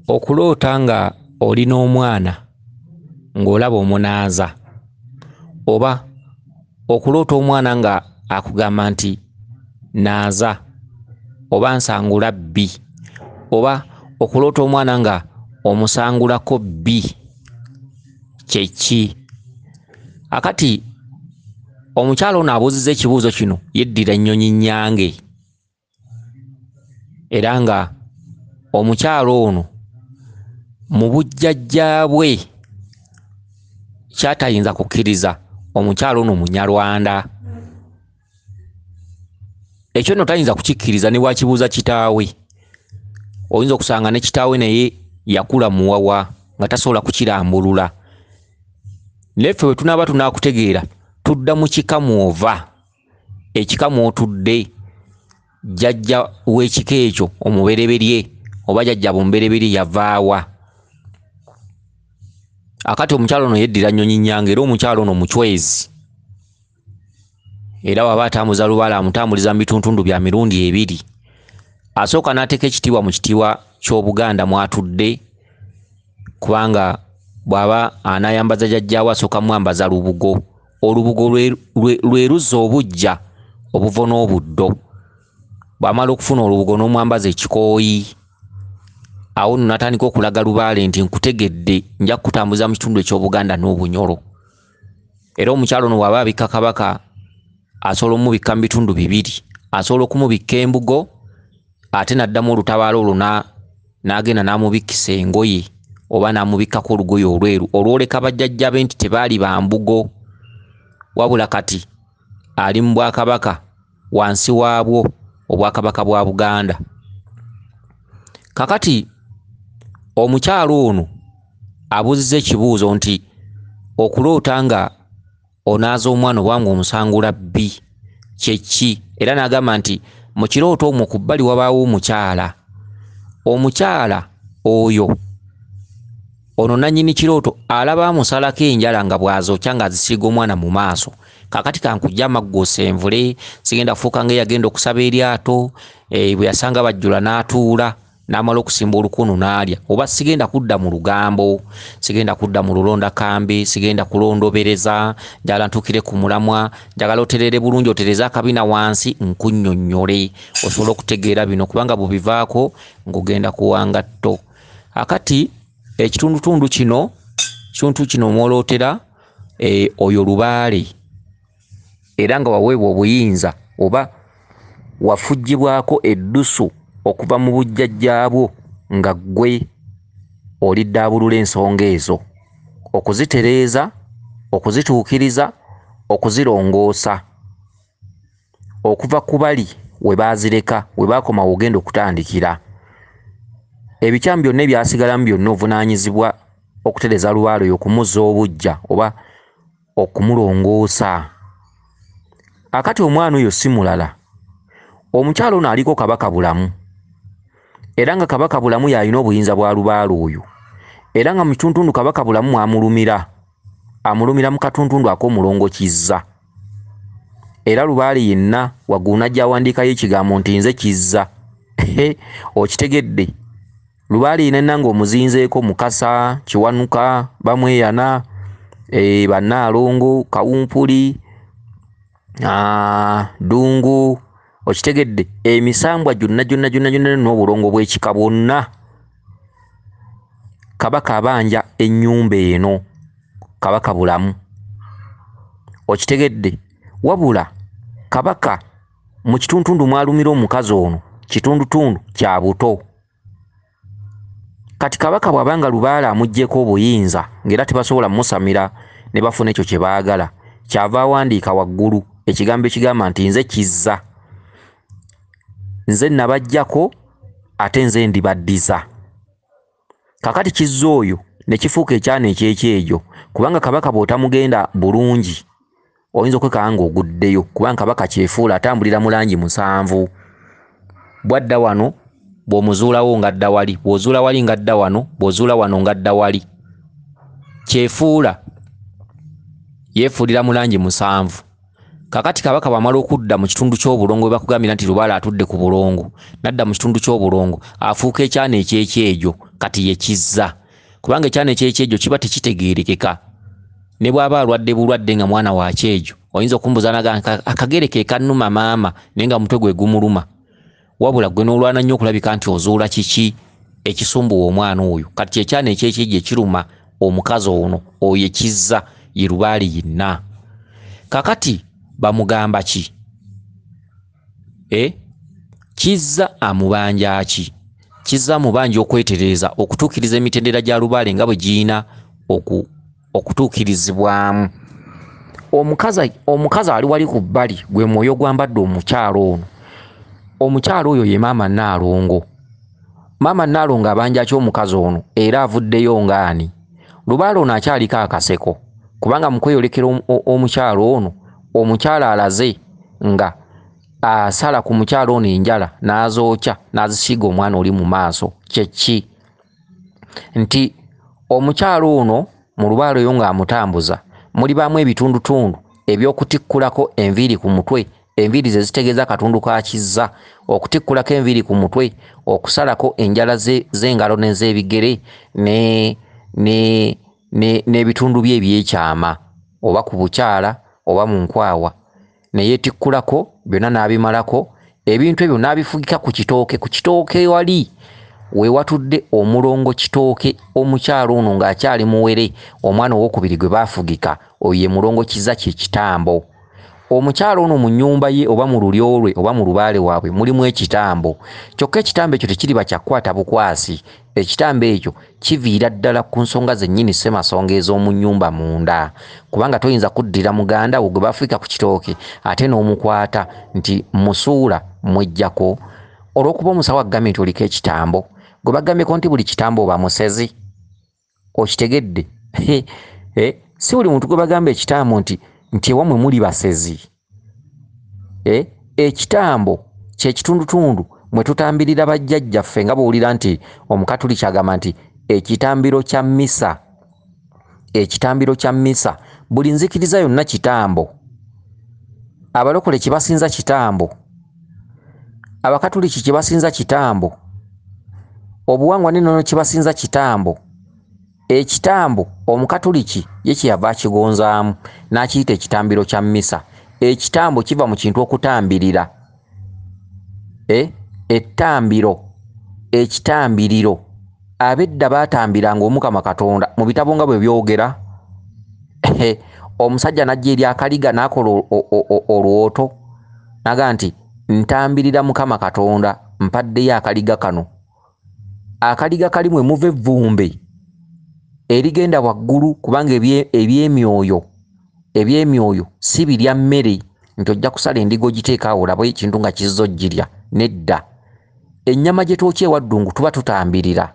Okuloota nga olina omwana ng'olaba omunaaza, oba okuloota omwana nga akugamba nti naaza oba nsangula bbi, oba okuloota omwana nga omusangulako bbi, kye ki? Akati omukyala ono abuuzizza ekibuuzo kino yeddira Nnyonyi Nnyange, era nga omukyala ono mu bujjajjaabwe kyatayinza kukkiriza omukyala ono Munyarwanda. Ekyo nno tayinza kukikkiriza ne bwakibuuza kitaawe. Oyinza okusanga ne kitaawe naye yakula muwawa nga tasobola kukirambulula. Neffe bwe tunaaba tunaakutegeera tudda mu kikamu ova, ekikamu otudde, jjajja w'ekika ekyo omubereberye oba jjajja bumubereberye yavaawa. Akati omukyala ono yeddira Nnyonyi Nnyange, era omukyala ono mucwezi, era waba atambuza lubaale amutambuliza mu bituntundu bya mirundi ebiri. Asooka n'ateeka ekitiibwa mu kitiibwa ky'Obuganda mwatudde, kubanga bw'aba anaayambaza jjajjaawe asooka mwambaza lubugo. Olubugo lwe luzza obuggya obuvo n'obuddo. Bw'amala okufuna olubugo n'omwambaza ekikooyi, awo nno n'atandika okulaga lubaale nti nkutegedde, nja kukutambuza mu kitundu eky'Obuganda n'Obunyoro. Era omukyalo ono bw'aba abikka kabaka asobola omubikka mu bitundu bibiri. Asobola okumubikka embugo, ate n'addamu olutabaalo olwo n'agenda n'amubikkisa engoye oba n'amubikkako olugoye olweru olwoleka bajjajja be nti tebaali ba mbugo, wabula kati ali mu Bwakabaka, wansi waabwo Obwakabaka bwa Buganda. Kakati omukyalo ono abuuzizza ekibuuzo nti okuloota nga onaaza omwana oba nga omusangula bbi, kye ki? Era n'agamba nti mu kirooto omwo ku bbali wabaawo omukyala. Omukyala oyo ono nannyini kirooto alaba amusalako enjala nga bw'azookya ng'azisiiga omwana mu maaso. Kaakati kankujja amaggoosa envule, sigenda kufuuka ng'eyagenda okusaba eryato, bwe yasanga bajjula n'atuula n'amala okusimba olukono n'alya. Oba sigenda kudda mu lugambo, sigenda kudda mu lulondakambe, sigenda kulondobereza, njagala ntuukire ku mulamwa, njagala oterere bulungi, otereze akabina wansi nkunnyonnyole osobole okutegeera bino, kubanga bubivaako ng'ogenda kuwanga tto. Akati ekitundutundu kino mwolootera oyo lubaale, era nga waweebwa obuyinza oba wafugibwako eddusu okuva mu bujjajjaabwo nga ggwe oliddaabulula ensonga ezo, okuzitereeza, okuzituukiriza, okuzirongoosa, okuva ku bali we baazireka, we baakoma ogenda okutandikira. Ebikyamu byonna ebyasigalamu byonna ovunaanyizibwa okutereza lubaale oyo, okumuzza obuggya oba okumulongoosa. Akati omwana oyo si mulala, omukyalo ono aliko Kabaka bulamu, era nga Kabaka bulamu y'alina obuyinza bwa lubaale oyo, era nga mu kituntundu Kabaka bulamu amulumira mu katuntundu ak'omulongo Kizza. Era lubaale yenna waggulu najja awandiikayo ekigambo nti nze Kizza. Okitegedde? Lubaale yenna ng'omuzinzeeko Mukasa, Kiwanuka, Bamweyana, Bannaalongo, Kawumpuli, Ddungu, okitegedde? Emisambwa gyonna n'obulongo bw'ekika bwonna Kabaka abanja ennyumba eno, Kabaka bulamu. Okitegedde? Wabula Kabaka mu kituntundu mwalumira omukazi ono, kitundutundu kya buto. Kati Kabaka bw'abanga lubaale amuggyeko obuyinza ng'era tebasobola mmusamira ne bafuna ekyo kye baagala, kyava awandiika waggulu ekigambo ekigamba nti nze Kizza, nze nabaggyako ate nze ndibaddiza. Kakati Kizza oyo ne kifuuka ekyana ekyekyejo, kubanga Kabaka bw'otamugenda bulungi oyinza okwekanga ng'oguddeyo, kubanga Kabaka kyefuula atambulira mu langi 7. Bw'adda wano bw'omuzuulawo ng'adda wali, bw'ozuula wali ng'adda wano, bw'ozuula wano ng'adda wali. Kyefuula, yeefuulira mu langi 7. kakati kabaka bamala okudda mu kitundu ky'obulongo bwe bakugambira nti Lubaale atudde ku bulongo nadda mu kitundu ky'obulongo afuuka ekyana ekyekyejo kati ye kizza kubanga ekyana ekyekyejo kiba tekitegeerekeka ne bw'aba alwadde bulwadde nga mwana wa kyejo oyinza okumbuuza naga akagere ke kannuma maama naye nga mutwe gwe gumuluma wabula gwe n'olwana nnyo okulabika nti ozuula kiki ekisumbuwa omwana oyo kati ekyana ekyekyejo ekiruma omukazi ono oyo ekizza ye Lubaale yenna kakati bamugamba ki kizza amubanja ki kizza amubanja okwetereza okutuukiriza emitendera gya Lubaale nga bwe giyina okutuukirizibwamu omukazi ali wali ku bbali gwe mwoyo gwambadde omukyalo ono omukyalo oyo ye maama Nnaalongo maama Nnaalongo abanja ki omukazi ono era avuddeyo ngaani Lubaale ono akyaliko akaseko kubanga mu kweyolekera omukyalo ono omukyala alaze nga asala ku mukyalo ono enjala n'azookya n'azisiiga omwana oli mu maaso kyeki nti omukyalo ono mu Lubaale oyo ng'amutambuza mulibaamu ebitundutundu eby'okutikkulako enviiri ku mutwe enviiri ze zitegeeza akatundu ka kizza okutikkulako enviiri ku mutwe okusalako enjala z'engalo n'ez'ebigere n'ebitundu bye ebyekyama oba ku bukyala oba mu nkwawa ne yeetikkulako byonna n'abimalako ebintu ebyo n'abifugika ku kitooke wali we watudde omulongo kitooke omukyalo ono ng'akyali muwere omwana owokubiri gwe baafugika oyo ye mulongo kizza kye kitambo omukyalo ono mu nnyumba ye oba mu lulyo lwe oba mu Lubaale waabwe mulimu ekitambo kyokka ekitambo ekyo tekiriba kyakukwata bukwasi ekitambo ekyo kiviira ddala ku nsonga zennyini ssemasonga ez'omu nnyumba munda kubanga toyinza kuddira muganda wo gwe bafika ku kitooke ate n'omukwata nti musuula mwejjako olw'okuba omusawo agambye nti oliko ekitambo gwe bagambyeko nti buli kitambo oba musezi okitegedde si buli muntu gwe bagamba ekitambo nti ewamwe muli basezi ekitambo kyekitundutundu mwe tutambirira bajjajjaffe nga bw'owulira nti Omukatuliki agamba nti ekitambiro kya mmisa buli nzikiriza yonna kitambo abalokole kibasinza kitambo Abakatuliki kibasinza kitambo obuwangwa n'ennono kibasinza kitambo ekitambo Omukatuliki ye kyeyava akigonzaamu n'akiyita ekitambiro kya mmisa ekitambo kiva mu kintu okutambirira ettambiro ekitambiriro abedda baatambiranga Omukama Katonda mu bitabo nga bwe byogera omusajja n'ajja eri akaliga n'akola olwoto naga nti ntambirira Mukama Katonda mpaddeyo akaliga kano akaliga kalimu emuva evvumbe erigenda waggulu kubanga ebyemyoyo si birya mmere nti ojja kusala endiga ogiteeka awo olaba ekintu nga kizza oggirya nedda ennyama gye tookya ewaddungu tuba tutambirira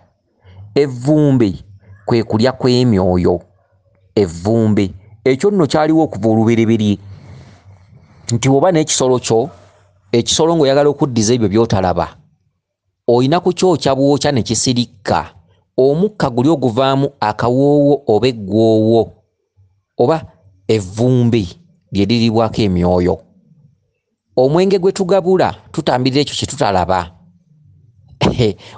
evvumbe kwe kulya kw'emyoyo evvumbe ekyo nno kyaliwo okuva olubereberye nti oba n'ekisolo kyo ekisolo ng'oyagala okuddiza ebyo by'otalaba oyina kukyokya bwokya ne kisirikka omukka guli oguvaamu akawoowo oba eggwoowo oba evvumbe lye liribwako emyoyo omwenge gwe tugabula tutambirira ekyo kye tutalaba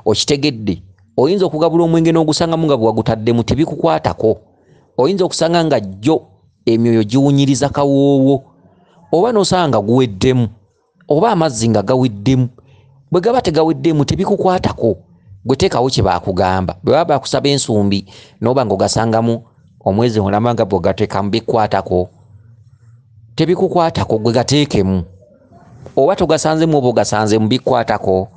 okitegedde oyinza okugabula omwenge n'ogusangamu nga bwagutaddemu tebikukwatako oyinza okusanga nga jjo emyoyo giwunyiriza kawoowo oba n'osanga guweddemu oba amazzi nga gaweddemu bwe gaba tegaweddemu tebikukwatako gwe teekawo kye baakugamba bwe baba bakusaba ensumbi n'oba ng'ogasangamu omwezi olaba nga bw'ogateekamu bikwatako tebikukwatako gwe gateekemu oba togasanzemu oba ogasanzemu bikwatako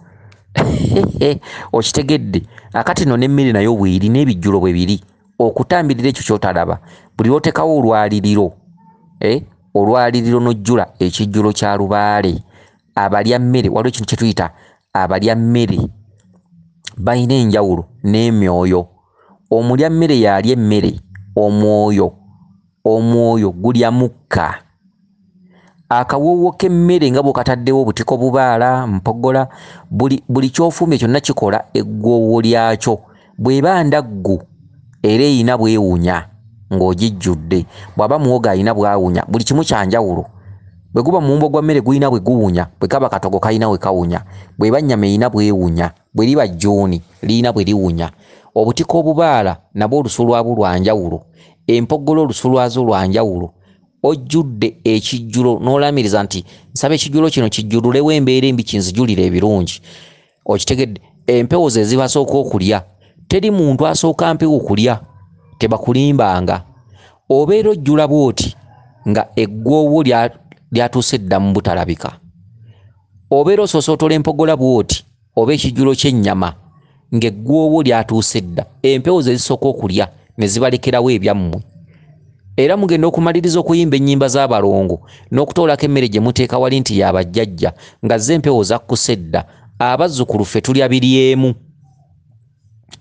okitegedde akati no n'emmere nayo bw'eri n'ebijjulo bwe biri okutambirira ekyo ky'otalaba buli lw'oteekawo olwaliriro n'ojjula ekijjulo kya Lubaale abalya mmere waliwo ekintu kye tuyita abalya mmere balina enjawulo n'emyoyo omulya mmere yalya emmere omwoyo gulya mukka akawoowo k'emmere nga bw'okataddewo butiko bubaala mpogola buli kyofumbye kyonna kikola eggwoowo lyakyo bw'eba ndaggu era eyina bwewunya ng'ogijjudde bw'aba muwogo alina bwawunya buli kimu kyanjawulo bwe guba mumbo gwa mmere guyina bwe guwunya, bwe kaba katogo kayina bwe kawunya, bwe bannyama erina bwewunya, bwe liba jjooni lirina bwe liwunya. Obutiko obubaala nabwo olusu lwabwo lwa njawulo, empoggolo olusu lwazo lwa njawulo. Ojjudde ekijjulo n'olamiriza nti nsaba ekijjulo kino kijjululewo embeera embi kinzijulire ebirungi. Okitegedde, empewo ze zibasooka okulya. Teri muntu asooka mpewo kulya, tebakulimbanga. Obeera ojjula bw'oti nga eggwoowo lyatuuse dda mu butalabika. Obeera osoosotola empogola bw'oti oba ekijjulo ky'ennyama ng'eggwoowo lyatuuse dda. Empewo ze zisooka okulya ne zibalekerawo ebyammwe. Era mugenda okumaliriza okuyimba ennyimba z'abalongo n'okutoolako emmere gye muteeka wali nti yabajjajja nga ze empewo zakkuse dda. Abazzukulu ffe tulya biryemu,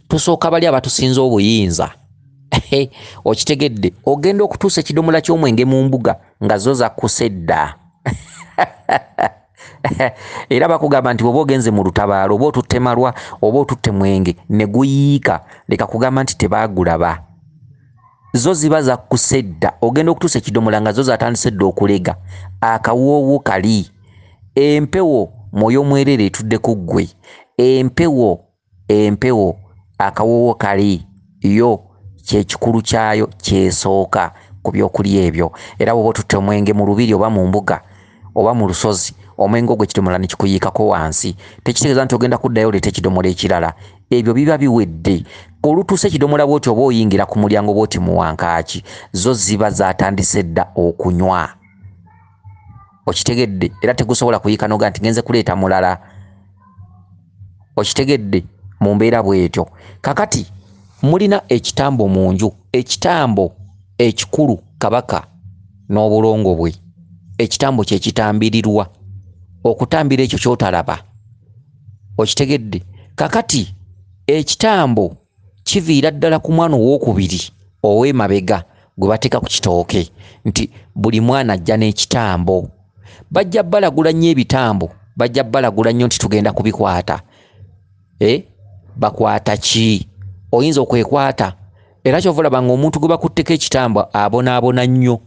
tusooka bali abatusinza obuyinza. Okitegedde, ogenda okutuusa ekidomola ky'omwenge mu mbuga nga zo zakkuse dda. Era bakugamba nti bw'oba ogenze mu lutabaalo oba otutte malwa oba otutte mwenge ne guyiika, leka kugamba nti tebaagulaba. Zo ziba zakkuse dda. Ogenda okutuusa ekidomola nga zo zatandise dda okulega. Akawoowo kali. Empewo mwoyo mwerere etudde ku ggwe. Empewo akawoowo kali yo kyekikulu kyayo kyesooka ku byokulya ebyo. Era bw'oba otutte omwenge mu lubiri oba mu mbuga oba mu lusozi, omwenge ogwo ekidomola ne kikuyiikako wansi, tekitegeeza nti ogenda kuddayo oleeta ekidomola ekirala. Ebyo biba biwedde. Olutuusa ekidomola bw'oti oba oyingira ku mulyango bw'oti mu wankaaki, zo ziba zatandise dda okunywa. Okitegedde, era tegusobola kuyiika noga nti ngenze kuleeta mulala. Okitegedde, mu mbeera bw'etyo. Kakati mulina ekitambo mu nju, ekitambo ekikulu Kabaka n'obulongo bwe. Ekitambo kye kitambirirwa, okutambira ekyo ky'otalaba. Okitegedde, kakati ekitambo kiviira ddala ku mwana ow'okubiri ow'emabega gwe bateeka ku kitooke nti buli mwana ajja n'ekitambo. Bajja balagula nnyo ebitambo, bajja balagula nnyo nti tugenda kubikwata. Bakwata ki? Oyinza okwekwata. Era kyova olaba ng'omuntu gwe bakutteko ekitambo abonaabona nnyo.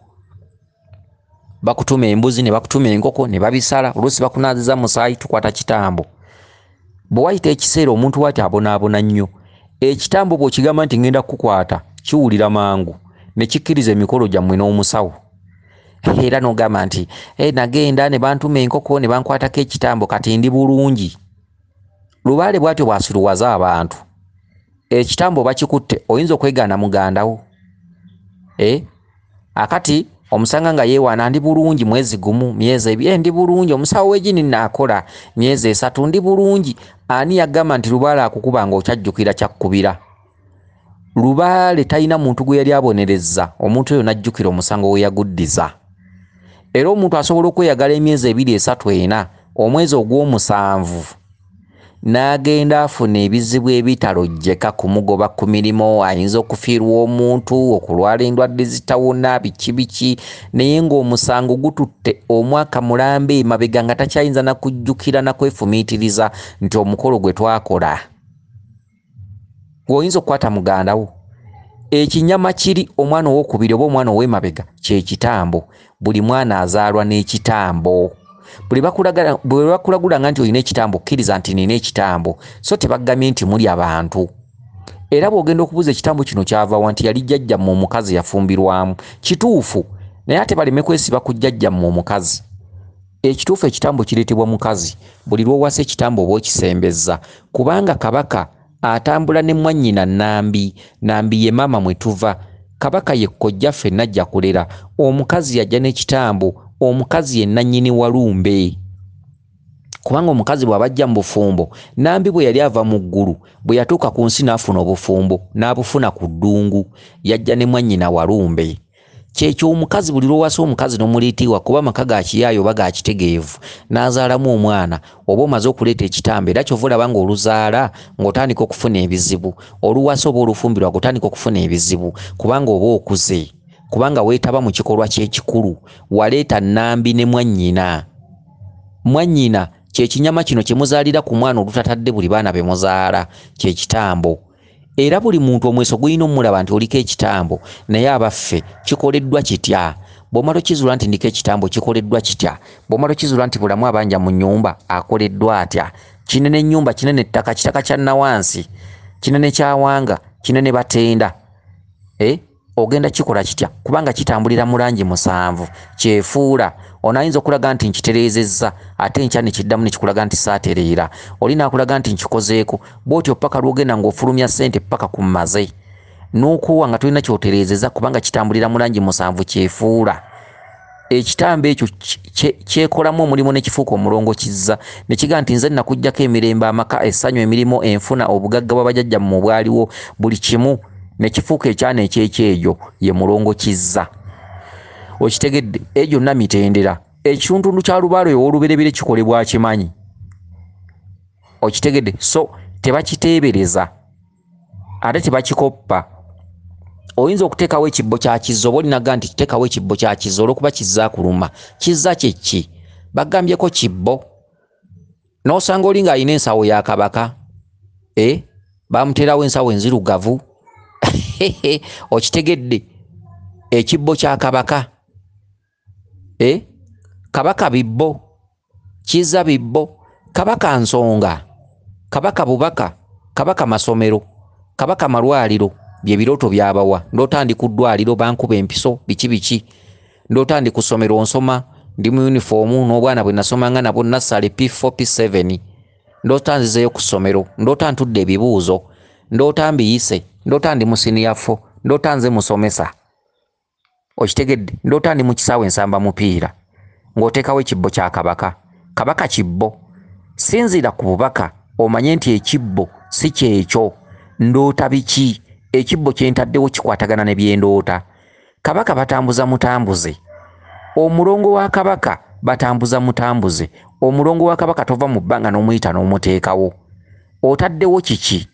Bakutuma embuzi ne bakutuma enkoko ne babisala, oluusi bakunaaziza musaayi, tukwata kitambo. Bwe wayita ekiseera omuntu bw'ati abonaabona nnyo. Ekitambo bw'okigamba nti ngenda kukukwata kiwulira mangu ne kikkiriza emikolo gyammwe n'omusawo. Era n'ogamba nti nagenda ne bantuma enkoko ne bankwatako ekitambo kati ndi bulungi. Lubaale bw'atyo bw'asiruwaza abantu. Ekitambo bakikutte oyinza okwegaana mugandawo. Akati omusanga nga yeewaana ndi bulungi mwezi gumu, myezi ebiri, ndi bulungi, omusawo w'egini naakola myezi 3, ndi bulungi. Ani yagamba nti lubaale akukuba nga okyajjukira kyakkubira? Lubaale talina muntu gwe yali abonerezza, omuntu oyo n'ajjukira omusango we yaguddiza. Era omuntu asobola okweyagala emyezi 2, 3, 4, omwezi ogw'omusanvu n'agenda afuna ebizibu ebitalojjeka kumugoba ku mirimu, ayinza okufiirwa omuntu, okulwala endwadde zitawona, biki, naye ng'omusango gututte omwaka mulambe emabega nga takyayinza na kujjukira na kwefumiitiriza nti omukolo gwe twakola. Oyinza okukwata mugandawo. Ekinyama kiri omwana ow'okubiri oba omwana ow'emabega kye kitambo. Buli mwana azaalwa n'ekitambo. Bwe bakulagulanga nti olina ekitambo, kkiriza nti nina ekitambo, so tebagamye nti muli abantu. Era bw'ogenda okubuuza ekitambo kino kyava nti yali jjajjammwe omukazi yafumbirwamu, kituufu, naye ate baleme kwesiba ku jjajjammwe omukazi. Ekituufu ekitambo kireetebwa mukazi, buli lw'owasa ekitambo oba okisembezza, kubanga Kabaka atambula ne mwannyina Nambi. Nambi ye maama mwe tuva. Kabaka ye kkojja ffenna ajja kulera. Omukazi yajja n'ekitambo. Omukazi ye nannyini walumbe. Kubanga omukazi bw'abajja mu bufumbo, Nambi bwe yali ava mu ggulu, bwe yatuuka ku nsi n'afuna obufumbo, n'abufuna ku ddungu, yajja ne mwannyina walumbe. Kyekyo omukazi buli lw'owasa omukazi n'omuleetiwa kuba amaka ga kiyaayo oba ga kitegeevu, n'azaalamu omwana, oba omaze okuleeta ekitambo, era kyova olaba ng'oluzaala ng'otandika okufuna ebizibu. Oluwasa oba olufumbirwa ng'otandika okufuna ebizibu kubanga oba okuze. Kubanga weetaba mu kikolwa ky'ekikulu, waleeta Nambi ne mwannyina. Mwannyina kye kinyama kino kye muzaalira ku mwana olutatadde buli baana be muzaala, kye kitambo. Era buli muntu omweso gulina omulaba nti oliko ekitambo, naye abaffe kikoleddwa kitya. bw'omala okizuula nti ndiko ekitambo kikoleddwa kitya, bw'omala okizuula nti bulamu abanja mu nnyumba akoleddwa atya, kinene ennyumba, kinene ettaka, kitaka kya nawansi, kinene kyawanga, kinene batenda, ogenda kikola kitya? Kubanga kitambulira mu langi 7 kyefuula. Onayinza okulaga nti nkitereezezza ate nkya ne kiddamu ne kikulaga nti saatereera, oli naakulaga nti nkikozeeko, bw'otyo paka lw'ogenda ng'ofulumya ssente paka ku mmaze n'okuwa nga tolina kyotereezezza kubanga kitambulira mu langi 7 kyefuula. Ekitambo ekyo kyekolamu omulimu ne kifuuka omulongo kizza ne kiga nti nze nakuggyako emirembe, amaka, essanyu, emirimu, enfuna, obugagga bw'abajjajja mu bwaliwo, buli kimu ne kifuuka ekyana ekyekyejo ye mulongo kizza. Okitegedde? Eyo gyonna mitendera. Ekitundu kya lubaalo ew'oluberebere kikolebwa kimanyi. Okitegedde? So tebakiteebereza ate tebakikoppa. Oyinza okuteekawo ekibbo kya kizza oba olinaga nti teekawo ekibbo kya kizza olw'okuba kizza kuluma. Kizza kye ki? Bagambyeko kibbo. N'osanga oli ng'alina ensawo ya kabaka, bamuteerawo ensawo enzirugavu. Okitegedde? Ekibbo kya kabaka, kabaka bibbo, kizza bibbo, kabaka nsonga, kabaka bubaka, kabaka masomero, kabaka malwaliro. Bye birooto byabawa. Ndoota ku ddwaliro bankuba empiso biki biki, ndoota ku ssomero nsoma ndi mu yunifoomu n'obwana bwe nasomanga nabo nassale P4 P7, ndoota nzizeyo ku ssomero, ndoota ntudde ebibuuzo, ndoota mbiyise, ndoota ndi mu senior 4, ndoota nze musomesa. Okitegedde? Ndoota ndi mu kisaawe ensamba mupiira, ng'oteekawo ekibbo kya kabaka. Kabaka kibbo. Sinzira ku bubaka omanye nti ekibbo si kyekyo. Ndoota biki? Ekibbo kye ntaddewo kikwatagana ne bye ndoota. Kabaka batambuza mutambuze. Omulongo wa kabaka batambuza mutambuze. Omulongo wa kabaka tova mu bbanga n'omuyita n'omuteekawo. Otaddewo kiki?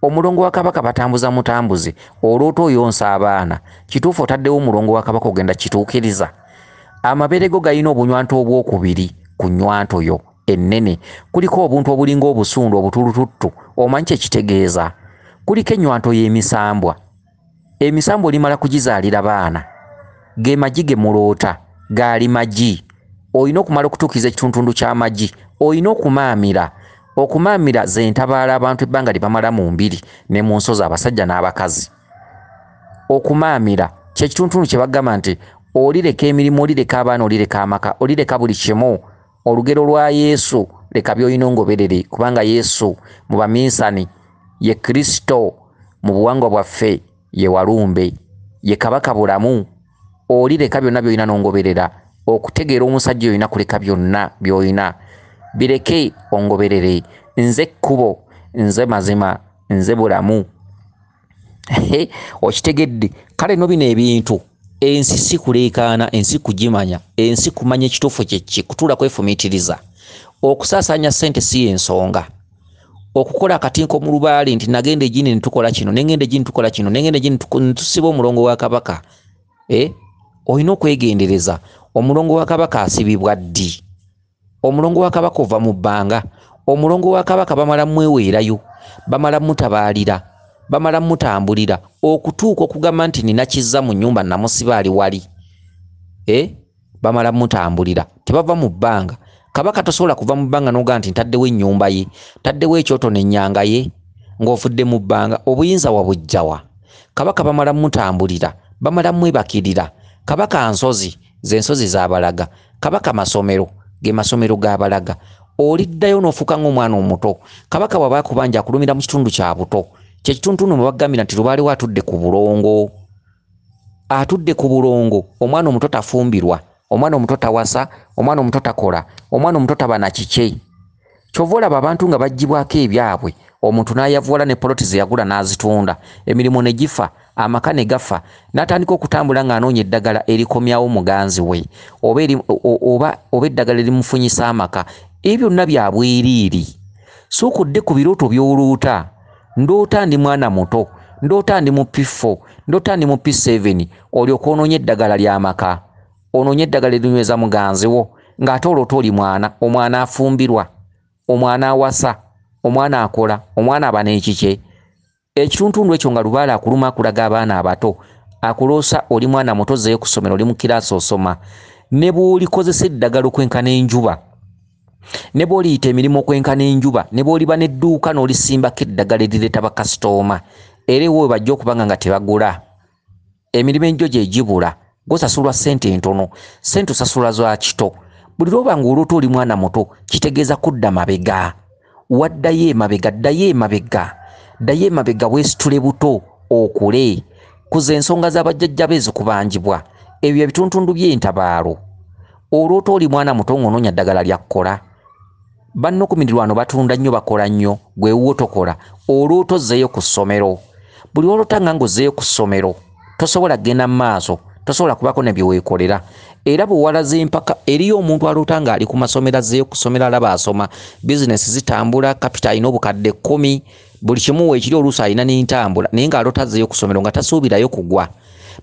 Omulongo wa kabaka batambuza mutambuze. Oloota oyonsa abaana. Kituufu otaddewo omulongo wa kabaka ogenda kituukiriza? Amabere go gayina obunywanto obwokubiri ku nywanto yo ennene. Kuliko obuntu obulinga obusundu obutulututtu. Omanyi kye kitegeeza? Kuliko ennywanto y'emisambwa. Emisambwa olimala kugizaalira baana. Ge magi ge muloota. Gaali magi. Olina okumala okutuukiriza ekitundu ky'amagi. Olina okumaamira. Okumaamira ze ntabaala abantu ebbanga lye bamala mu mbiri ne mu nsozi abasajja n'abakazi. Okumaamira kye kitundu kye bagamba nti olireka emirimu, olireka abaana, olireka amaka, olireka buli kimu. Olugero lwa Yesu leka by'olina ongoberere kubanga Yesu mu baminsani ye Kristo, mu buwangwa bwaffe ye walumbe, ye kabaka bulamu. Olireka byonna by'olina n'ongoberera. Okutegeera omusajja olina kuleka byonna by'olina. Bireke ongoberere. Nze kkubo, nze mazima, nze bulamu. Okitegedde? Kale no bino ebintu ensi si kuleekaana, ensi kugimanya, ensi kumanya ekituufu kye ki, kutuula kwefumiitiriza. Okusaasaanya ssente si ensonga. Okukola akatinko mu lubaale nti nagenda egini nitukola kino, nengenda egini tukola kino, nengenda egini nitusiba omulongo wa kabaka. Olina okwegendereza. Omulongo wa kabaka asibibwa ddi? Omulongo wa kabaka ova mu bbanga. Omulongo wa kabaka bamala mweweerayo, bamala mutabaalira, bamala mutambulira okutuuka okugamba nti nina kizza mu nnyumba namusiba ali wali. Bamala mutambulira, tebava mu bbanga. Kabaka tosobola kuva mu bbanga n'oga nti ntaddewo ennyumba ye, ntaddewo ekyoto n'ennyanga ye ng'ofudde mu bbanga. Obuyinza wabujjawa? Kabaka bamala mutambulira, bamala mwebakirira. Kabaka nsozi, ze nsozi z'abalaga. Kabaka masomero, ge masomero g'abalaga. Oliddayo n'ofuuka ng'omwana omuto. Kabaka bw'aba akubanja akulumira mu kitundu kya buto. Kye kitundu mwe bagambira nti lubaalewo atudde ku bulongo. Atudde ku bulongo. Omwana omuto tafumbirwa, omwana omuto tawasa, omwana omuto takola, omwana omuto taba na kike. Kyova olaba abantu nga baggyibwako ebyabwe, omuntu n'ayavuwala ne poloti ze yagula n'azitunda, emirimu ne gifa, amaka ne gafa, n'atandika okutambula ng'anoonya eddagala erikomyawo muganzi we oba eddagala erimufunyisa amaka. Ebyo byonna bya bweriiri. Sookudde ku birooto by'oluuta. Ndoota ndi mwana muto, ndoota ndi mu P4, ndoota ndi mu P7, olyoka onoonya eddagala ly'amaka, onoonya eddagala erinyweza muganzi wo, ng'ate oloota oli mwana, omwana afumbirwa, omwana awasa, omwana akola, omwana aba n'ekike. Ekitundu ekyo nga lubaale akuluma akulaga abaana abato, akuloosa oli mwana muto zeeyo ku ssomero oli mu kiraasi osoma ne bw'olikozesa eddagala okwenkana enjuba ne bw'oliyita emirimu okwenkana enjuba ne bw'oliba n'edduuka n'olisimbako eddagala erireeta bakasitooma era ewe bajja okubanga nga tebagula emirimu egyo gye gibula gosasulwa ssente ntono ssente osasula za kito buli lwoba nga oluuta oli mwana muto kitegeeza kudda mabega waddayo emabega ddayo emabega weesitule buto okule kuza ensonga z'abajjajja be ezikubanjibwa ebyo ebituntundu by'entabaalo oluuta oli mwana muto ng'onoonya ddagala lya kkola banno ku miriraano batunda nnyo bakola nnyo gwe wuwo tokola oluuta ozzeeyo ku ssomero buli oluuta nga ng'ozzeeyo ku ssomero tosobola kgenda mu maaso tosobola kubaako ne bye weekolera era bwe walaze empaka eriyo omuntu aluuta ng'ali ku masomero azzeeyo ku ssomero alaba asoma bizinesi zitambula kapita alina obukadde 10 buli kimu weekiri oluusi alina n'entambula naye ng'aloota azzeeyo ku ssomero nga tasuubirayo kugwa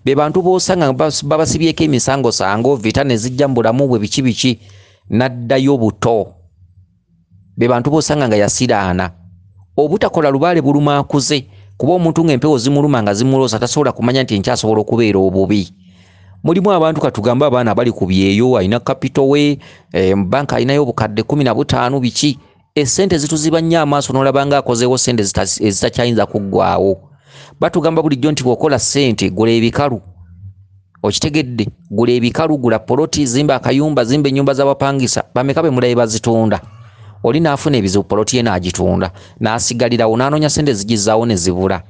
be bantu b'osanga babasibyeko emisangosango vita ne zijja mu bulamu bwe biki n'addayo buto be bantu b'osanga nga yasiraana obutakola lubaale buluma akuze kuba omuntu ng'empewo zimuluma nga zimuloosa tasobola kumanya nti nkyasobola okubeera obubi mulimu abantu katugamba abaana bali ku byeyo alina kapito we banka alinayo obukadde 15 biki essente zituziba nnyo amaaso n'olaba nga akozeewo ssente ezitakyayinza kuggwawo batugamba bulijjo nti bw'okola ssente gula ebikalu okitegedde gula ebikalu gula poloti zimba akayumba zimba ennyumba z'abapangisa bameka be mulabe bazitunda oli naafuna ebizibu poloti ye n'agitunda n'asigalirawo n'anoonya ssente zigizaawo ne zibula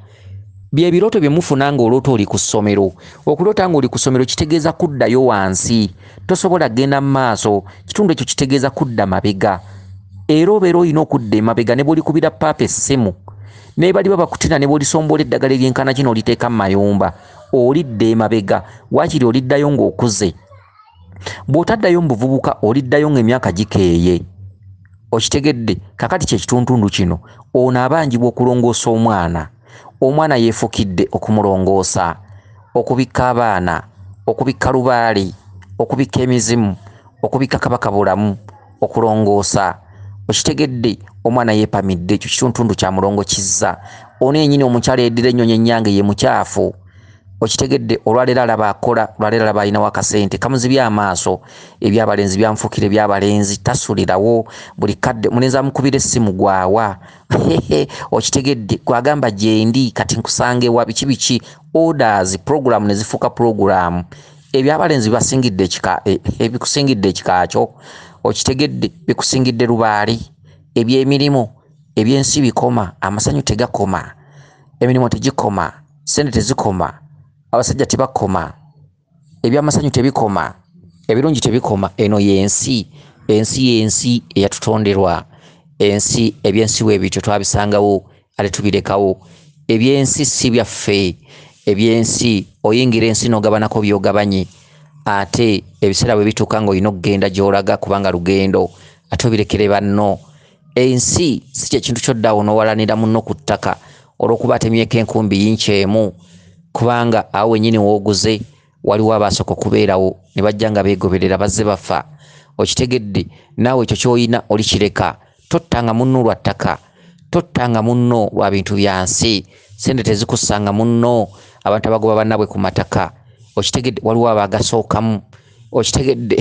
bye birooto bye mufuna ng'oloota oli ku ssomero okuloota ng'oli ku ssomero kitegeeza kuddayo wansi tosobola kgenda mu maaso kitundu ekyo kitegeeza kudda mabega era obeera olina okudda emabega ne bw'olikubira paapa essimu ne baliba bakutina ne bw'olisombola eddagala eryenkana kino oliteeka mu mayumba olidda emabega waakiri oliddayo ng'okuze bw'otaddayo mu buvubuka oliddayo ng'emyaka gikeeye okitegedde kakati kyekituntundu kino ono abanjibwa okulongoosa omwana yeefukidde okumulongoosa okubikka abaana okubikka lubaale okubikka emizimu okubikka kabaka bulamu okulongoosa okitegedde omwana yeepamidde ekyo kituntundu kya mulongo kizza ono yennyini omukyala yeddira ennyonyi ennyange ye mukyafu okitegedde olwaleero alaba akola olwaleero alaba alinawo akasente kamuzibya amaaso ebyabalenzi byanfuukira ebyabalenzi tasulirawo buli kadde mulenzi amukubira essimu gwawa okitegedde gwagamba gyendi kati nkusangewa biki orders program ne zifuuka program ebyabalenzi bikusingidde ekikaakyo okitegedde bikusingidde lubaali ebyemirimu ebyensi bikoma amasanyu tegakoma emirimu tegikoma sente tezikoma abasajja tebakoma ebyamasanyu tebikoma ebirungi tebikoma eno yensi yensi eyatutonderwa ensi ebyensi bwe bityo twabisangawo ate tubirekawo ebyensi si byaffe ebyensi oyingira ensi n'ogabanako by'ogabanye ate ebiseera bwe bituuka ng'olina okugenda gy'olaga kubanga lugendo ate obirekere banno ensi si kyekintu ky'oddawo n'owalanira munno ku ttaka olw'okuba atemyeko enkumbi yinkyemu kubanga awo wennyini w'oguze waliwo abaasooka okubeerawo ne bajja nga beegoberera bazze bafa okitegedde naawe ekyo ky'olina olikireka tottanga munno lwa ttaka tottanga munno lwa bintu bya nsi sente tezikussanga munno abantu abagoba bannabwe ku mataka okitegedde waliwo abaagasookamu okitegedde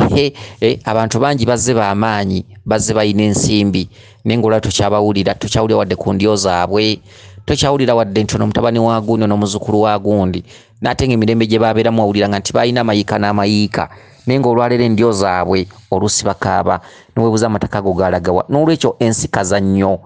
abantu bangi bazze b'amaanyi bazze balina ensimbi naye ng'olaba tokyabawulira tokyawulira wadde ku ndyo zaabwe tokyawulira wadde ntono mutabani wa gundi n'omuzukulu wa gundi n'ate ng'emirembe gye baabeeramu wawuliranga nti balina amayiika n'amayiika naye ng'olwaleero endyo zaabwe oluusi bakaaba niweebuuza amataka ago gaalagawa n'olwekyo ensi kazannyo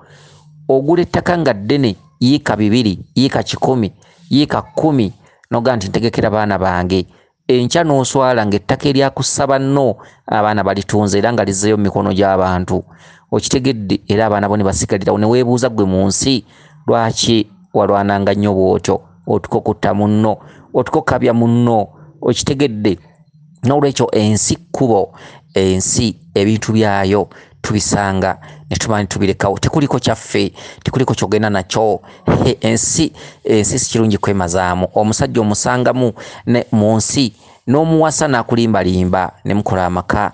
ogula ettaka nga ddene yiika 2 yiika 10 yiika 10 nogaa nti ntegekera baana bange enkya n'oswala ng'ettaka eryakussa banno abaana balitunze era nga lizzeeyo mu mikono gy'abantu okitegedde era abaana bo ne basigalirawo ne weebuuza ggwe mu nsi lwaki walwananga nnyo bw'otyo otuko kutta munno otuko kabya munno okitegedde n'olwekyo ensi kkubo ensi ebintu byayo tubisanga ne tumanyi tubirekawo tekuliko kyaffe tekuliko kyogenda nakyo ensi si kirungi kwemazaamu omusajja omusangamu ne mu nsi n'omuwasa n'akulimbalimba ne mukola amaka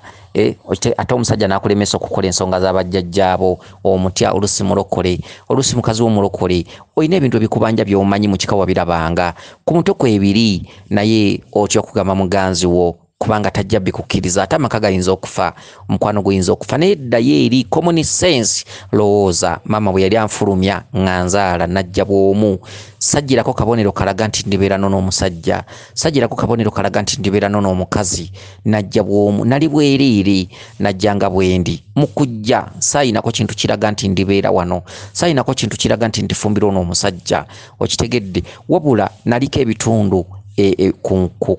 ate omusajja n'akulemesa okukola ensonga z'abajjajjaabo omutya olusi mulokole olusi mukazi w'omulokole olina ebintu ebikubanja by'omanyi mu kika wabirabanga ku mutwe kwebiri naye otya okugamba muganzi wo kubanga tajja bikukkiriza ate amaka gayinza okufa omukwano guyinza okufa naye ddayo eri common sense lowooza maama bwe yali anfulumya nganzaala najja bw'omu sajjirako kabonero kalaga nti ndibeerano n'omusajja sajjirako kabonero kalaga nti ndibeerano n'omukazi najja bw'omu nali bwereere najjanga bwendi mu kujja saayinako kintu kiraga nti ndibeera wano saayinako kintu kiraga nti ndifumbirwa n'omusajja okitegedde wabula naliko ebitundu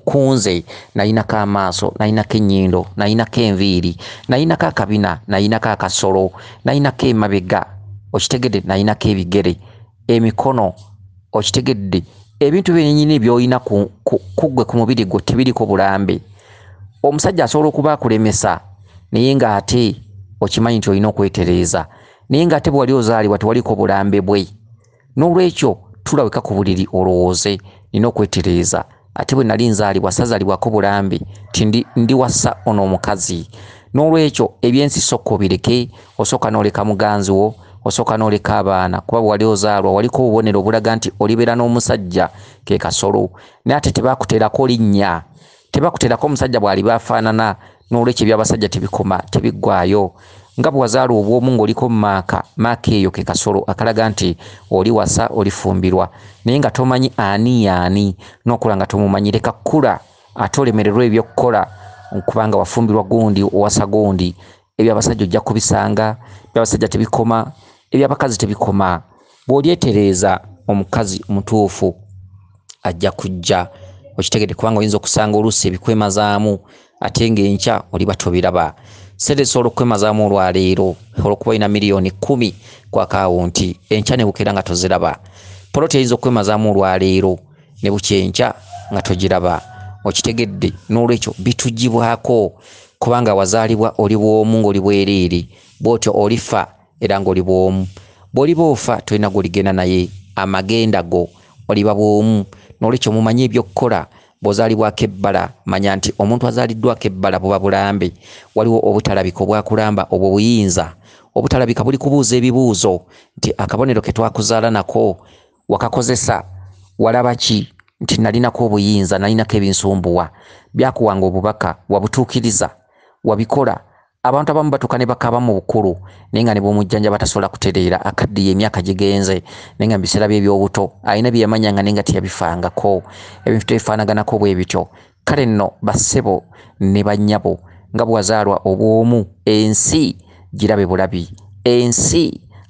kunze nalinako amaaso nalinako ennyindo nalinako enviiri nalinako akabina nalinako akasolo nalinako emabega okitegedde nalinako ebigere emikono okitegedde ebintu byennyini by'olina kuggwe ku mubiri gwo tebiriko bulambe omusajja asobola okuba akulemesa naye ng'ate okimanyi nti olina okwetereeza naye ng'ate bwali ozaalibwa tewaliko bulambe bwe n'olwekyo tulaweka ku buliri olowooze nina okwetereeza ate bwe nali nzaalibwa sazaalibwako bulambe ti ndi wassa ono omukazi n'olwekyo ebyensi sokka obireke osooka n'oleka muganzi wo osooka n'oleka abaana kuba bwali ozaalwa waliko obubonero obulaga nti olibeera n'omusajja ke kasolo naye ate tebakuteerako linnya tebakuteerako omusajja bw'ali baafaanana n'olwekyo ebyabasajja tebikoma tebiggwaayo nga bwe wazaala obwomu ng'oliko maaka eyo ke kasolo akalaga nti oli wasa olifumbirwa naye nga tomanyi ani yaani n'okula nga tomumanyi leka kkula ate olemererwa ebyokukola kubanga wafumbirwa gundi owasa gundi ebyabasajja ojja kubisanga ebyabasajja tebikoma ebyabakazi tebikoma bw'olyetereeza omukazi omutuufu ajja kujja okitegedde kubanga oyinza okusanga oluusi ebikwemazaamu ate ng'enkya oliba tobiraba sente zisobola okwemazaamu olwaleero olwokuba olina miliyoni 10 ku akawunti enkya ne bukera nga toziraba poloti eyinza okwemazaamu olwaleero ne bukyenkya nga togiraba okitegedde n'olwekyo bitugibwako kubanga wazaalibwa oli bw'omu ng'oli bwereere bw'otyo olifa era ng'oli bw'omu bw'oliba ofa tolina gwoligenda naye amagenda go oliba bw'omu n'olwekyo mumanyi ebyokukola bw'ozaalibwako ebbala manya nti omuntu azaaliddwako ebbala buba bulambe waliwo obutalabika obwakulamba obwo buyinza obutalabika buli kubuuza ebibuuzo nti akabonero ke twakuzaala nako wakakozesa walaba ki nti nalinako obuyinza nalinako ebinsumbuwa byakuwanga obubaka wabutuukiriza wabikola abantu abamu batuuka ne bakaaba mu bukulu naye nga ne bw'omujjanja batasobola kutereera akaddiye emyaka gigenze naye nga mu biseera bye eby'obuto alina bye yamanyanga naye nga teyabifangako ebintu tebifaanaganako bwe bityo kale nno bassebo ne bannyabo nga bwe wazaalwa obw'omu ensi girabe bulabi ensi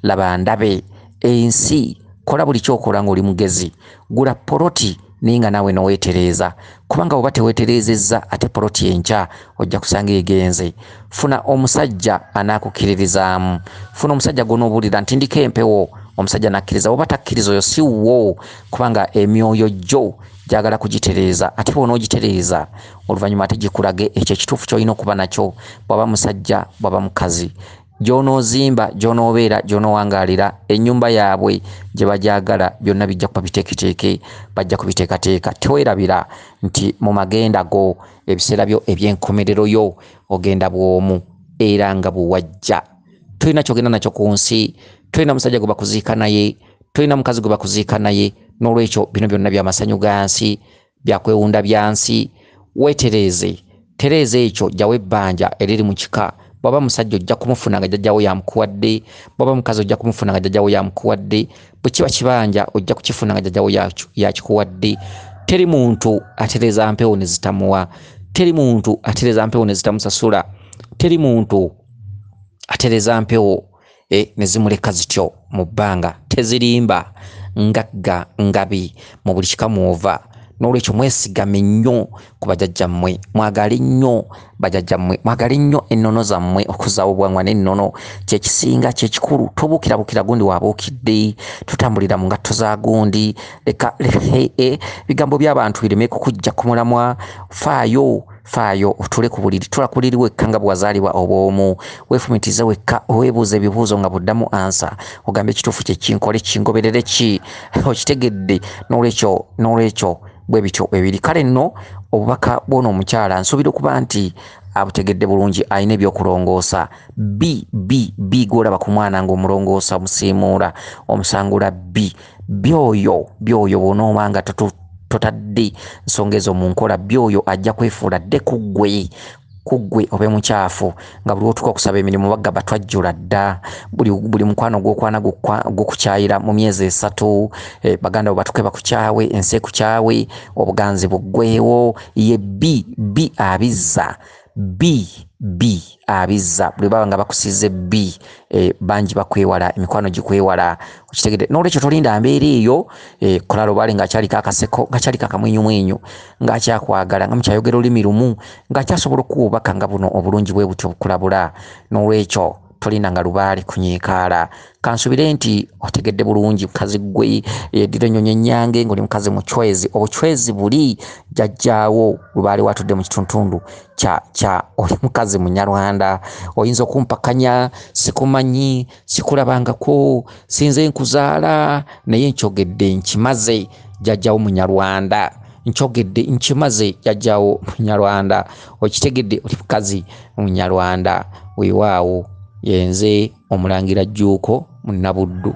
laba ndabe ensi kola buli kyokola ng'oli mugezi gula poloti naye nga naawe noweetereeza kubanga bw'oba teweetereezezza ate poloti enkya ojja kusanga egenze funa omusajja anaakukiririzaamu funa omusajja gw'onoobuulira nti ndiko empewo omusajja nakkiriza bw'oba takkiriza oyo si wo kubanga emyoyo gyo gyagala kugitereeza ate bw'onoogitereeza oluvannyuma ate gikulage ekyo ekituufu ky'olina okuba nakyo bw'aba musajja bw'aba mukazi gy'onoozimba gy'onoobeera gy'onoowangaalira ennyumba yaabwe gye bagyagala byonna bijja kuba biteeketeeke bajja kubiteekateeka teweerabira nti mu magenda go ebiseera byo eby'enkomerero yo ogenda bw'omu era nga bwewajja tolina kyogenda nakyo ku nsi tolina musajja gwe bakuziika naye tolina mukazi gwe bakuziika naye n'olwekyo bino byonna byamasanyu ga nsi byakwewunda bya nsi weetereeze tereeza ekyo gyawo ebbanja eriri mu kika bw'aba musajja ojja kumufuna nga jjajjawo yamukuwadde bw'aba mukazi ojja kumufuna nga jjajjawo yamukuwadde bwe kiba kibanja ojja kukifuna nga jjajjawo yakikuwadde teri muntu atereeza mpewo ne zitamuwa teri muntu atereeza mpewo ne zitamusasula teri muntu atereeza mpewo ne zimuleka zityo mu bbanga tezirimba ngagga ngabi mu buli kika mwova n'olwekyo mwesigame nnyo ku bajjajjammwe mwagale nnyo bajjajjammwe mwagale nnyo ennono zammwe okuzaawo obwangwa n'ennono kyekisinga kyekikulu tobuukirabukira gundi waabuukidde tutambulira mu ngatto za gundi leka bigambo by'abantu bireme kukujja ku mulamwa faayo otule ku buliri tula ku buliri wekka nga bwazaalibwa obw'omu weefumitize wekka weebuuza ebibuuzo nga buddamu ansa ogambe ekituufu kye kinkole kingoberere ki okitegedde n'olwekyo bwe bityo ebiri kale nno obubaka bw'ono omukyala nsuubira okuba nti abutegedde bulungi, alina ebyokulongoosa. B gw'olaba ku mwana ng'omulongoosa omusiimuula omusangula byoyo bw'onooba nga totadde nsonga ezo mu nkola, byoyo ajja kwefuula dde kuggwe obe mukyafu nga buli otuka okusaba emirimu bagga batwajjula dda buli mukwano gw'okwana gukukyayira mu myezi 3 baganda bo batuke bakukyawe, ensi ekukyawe, obuganzi buggweewo. Ye B abizza abizza buli baba nga bakusize bangi bakwewala, emikwano gikwewala, okitegedde. N'olwekyo tolinda mbeera eyo kolalo bali ng'akyaliko akaseko, ng'akyaliko akamwenyumwenyu, ng'akyakwagala, nga mukyayogera olulimi lumu, ng'akyasobola okuwubaka nga buno obulungi bwe butyo bukulabula. N'olwekyo tolinda nga lubaale kunyiikaala. Kansubire nti otegedde bulungi mukazi gwe yeddira ennyonyi ennyange ng'oli mukazi mucwezi. Obucwezi buli jjajjaawo lubaale watudde mu kitundu kya oli mukazi Munyarwanda. Oyinza okumpakanya, sikumanyi, sikulabangako, sinze nkuzaala, naye nkyogedde nkimaze jjajjaawo Munyarwanda. Nkyogedde nkimaze jjajjaawo Munyarwanda. Okitegedde oli mukazi Munyarwanda. Weewaawo yenze Omulangira Jjuuko Munnabuddu.